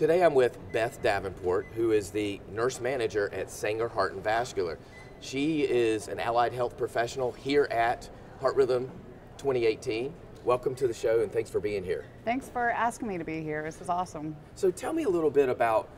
Today I'm with Beth Davenport, who is the nurse manager at Sanger Heart and Vascular. She is an allied health professional here at Heart Rhythm 2018. Welcome to the show and thanks for being here. Thanks for asking me to be here. This is awesome. So tell me a little bit about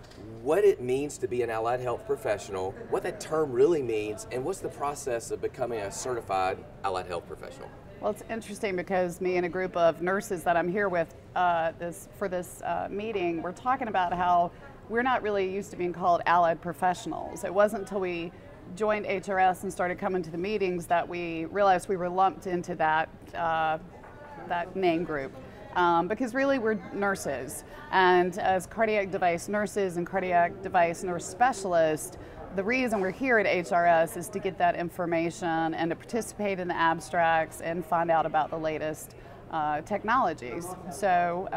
what it means to be an allied health professional, what that term really means, and what's the process of becoming a certified allied health professional? Well, it's interesting because me and a group of nurses that I'm here with for this meeting, we're talking about how we're not really used to being called allied professionals. It wasn't until we joined HRS and started coming to the meetings that we realized we were lumped into that name group. Because really we're nurses, and as cardiac device nurses and cardiac device nurse specialists, the reason we're here at HRS is to get that information and to participate in the abstracts and find out about the latest technologies. So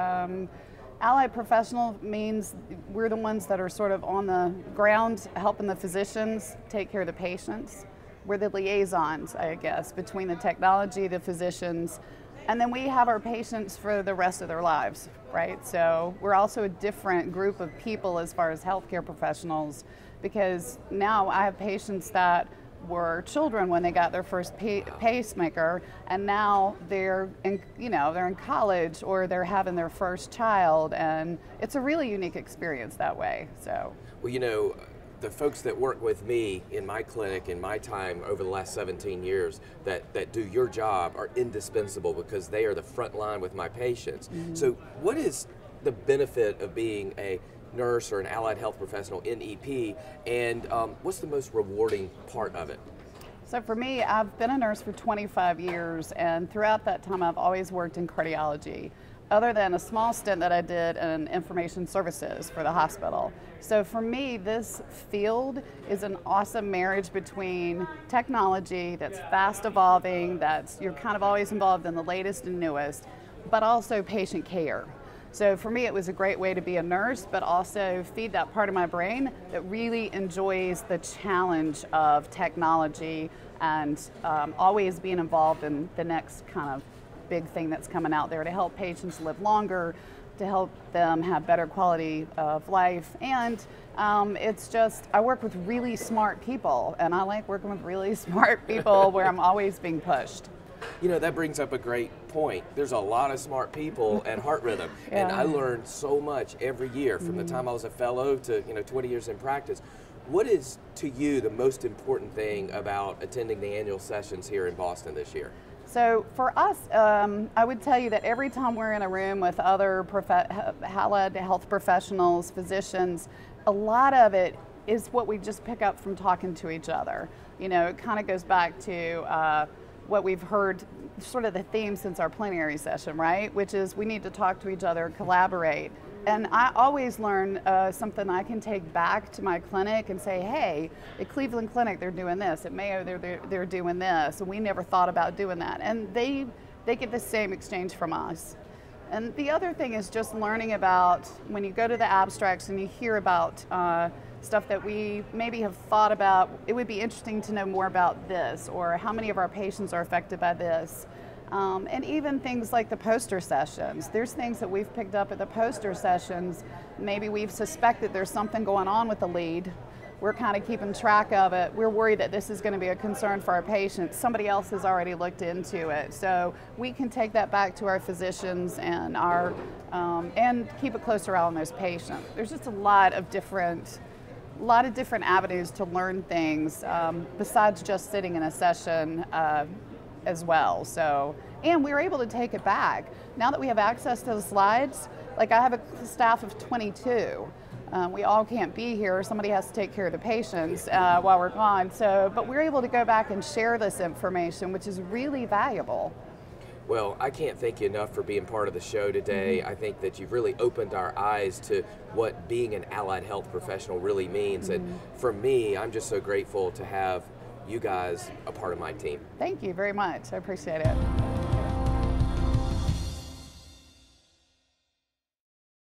allied professional means we're the ones that are sort of on the ground helping the physicians take care of the patients. We're the liaisons, I guess, between the technology, the physicians, and then we have our patients for the rest of their lives, right? So we're also a different group of people as far as healthcare professionals, because now I have patients that were children when they got their first pacemaker, and now they're in college or they're having their first child, and it's a really unique experience that way. So, well, you know, the folks that work with me in my clinic in my time over the last 17 years that do your job are indispensable because they are the front line with my patients. Mm-hmm. So what is the benefit of being a nurse or an allied health professional in EP, and what's the most rewarding part of it? So for me, I've been a nurse for 25 years, and throughout that time I've always worked in cardiology, other than a small stint that I did in information services for the hospital. So for me, this field is an awesome marriage between technology that's fast evolving, you're kind of always involved in the latest and newest, but also patient care. So for me, it was a great way to be a nurse, but also feed that part of my brain that really enjoys the challenge of technology and always being involved in the next kind of big thing that's coming out there to help patients live longer, to help them have better quality of life. And it's just, I work with really smart people, and I like working with really smart people where I'm always being pushed. You know, that brings up a great point. There's a lot of smart people at Heart Rhythm, yeah. And I learned so much every year from the time I was a fellow to 20 years in practice. What is, to you, the most important thing about attending the annual sessions here in Boston this year? So for us, I would tell you that every time we're in a room with other allied health professionals, physicians, a lot of it is what we just pick up from talking to each other. You know, it kind of goes back to what we've heard, sort of the theme since our plenary session, right? Which is we need to talk to each other, collaborate. And I always learn something I can take back to my clinic and say, hey, at Cleveland Clinic they're doing this, at Mayo they're doing this, and we never thought about doing that. And they get the same exchange from us. And the other thing is just learning about, when you go to the abstracts and you hear about stuff that we maybe have thought about, it would be interesting to know more about this, or how many of our patients are affected by this. And even things like the poster sessions. There's things that we've picked up at the poster sessions. Maybe we've suspected there's something going on with the lead. We're kind of keeping track of it. We're worried that this is going to be a concern for our patients. Somebody else has already looked into it. So we can take that back to our physicians and and keep a closer eye on those patients. There's just a lot of different avenues to learn things besides just sitting in a session as well. So, and we were able to take it back. Now that we have access to the slides, like I have a staff of 22. We all can't be here. Somebody has to take care of the patients while we're gone. So, but we're able to go back and share this information, which is really valuable. Well, I can't thank you enough for being part of the show today. Mm-hmm. I think that you've really opened our eyes to what being an allied health professional really means. Mm-hmm. And for me, I'm just so grateful to have you guys a part of my team. Thank you very much. I appreciate it.